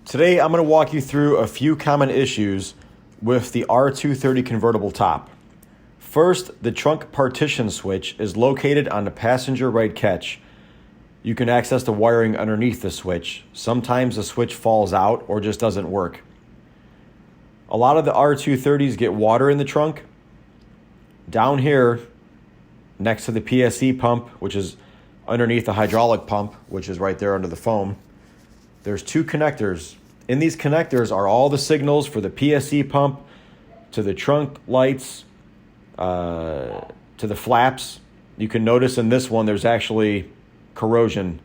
Today I'm going to walk you through a few common issues with the R230 convertible top. First, the trunk partition switch is located on the passenger right catch. You can access the wiring underneath the switch. Sometimes the switch falls out or just doesn't work. A lot of the R230s get water in the trunk. Down here, next to the PSE pump, which is underneath the hydraulic pump, which is right there under the foam, there's two connectors. In these connectors are all the signals for the PSE pump, to the trunk lights, to the flaps. You can notice in this one there's actually corrosion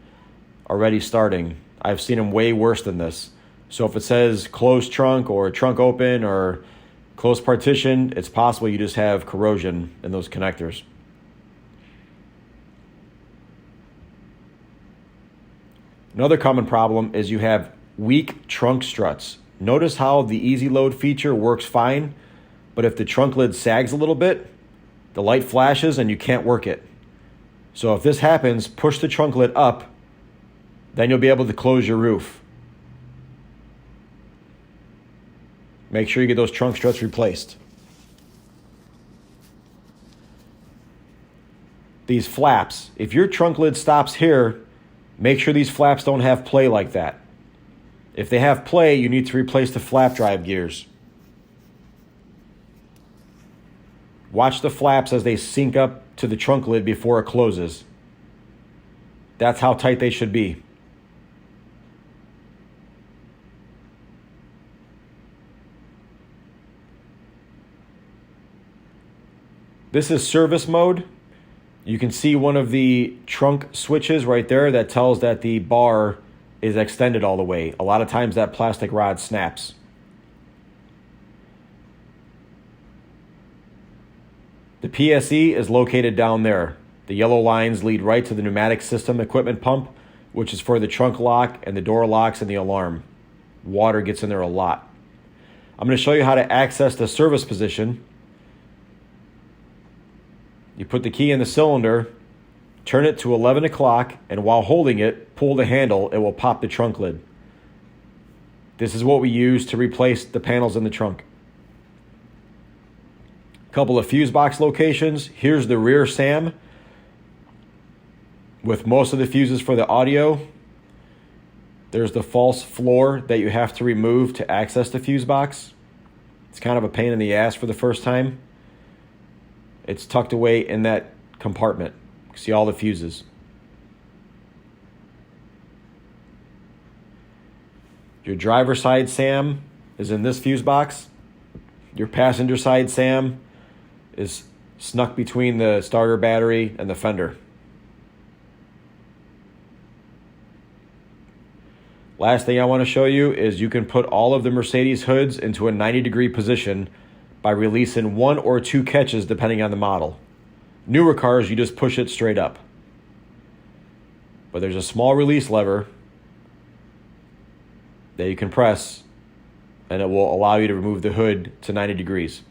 already starting. I've seen them way worse than this. So if it says closed trunk or trunk open or closed partition, it's possible you just have corrosion in those connectors. Another common problem is you have weak trunk struts. Notice how the easy load feature works fine, but if the trunk lid sags a little bit, the light flashes and you can't work it. So if this happens, push the trunk lid up, then you'll be able to close your roof. Make sure you get those trunk struts replaced. These flaps, if your trunk lid stops here, make sure these flaps don't have play like that. If they have play, you need to replace the flap drive gears. Watch the flaps as they sink up to the trunk lid before it closes. That's how tight they should be. This is service mode. You can see one of the trunk switches right there that tells that the bar is extended all the way. A lot of times that plastic rod snaps. The PSE is located down there. The yellow lines lead right to the pneumatic system equipment pump, which is for the trunk lock and the door locks and the alarm. Water gets in there a lot. I'm going to show you how to access the service position. You put the key in the cylinder, turn it to 11 o'clock, and while holding it, pull the handle, it will pop the trunk lid. This is what we use to replace the panels in the trunk. A couple of fuse box locations. Here's the rear SAM with most of the fuses for the audio. There's the false floor that you have to remove to access the fuse box. It's kind of a pain in the ass for the first time. It's tucked away in that compartment. See all the fuses. Your driver side SAM is in this fuse box. Your passenger side SAM is snuck between the starter battery and the fender. Last thing I want to show you is you can put all of the Mercedes hoods into a 90-degree position by releasing one or two catches depending on the model. Newer cars, you just push it straight up. But there's a small release lever that you can press and it will allow you to remove the hood to 90 degrees.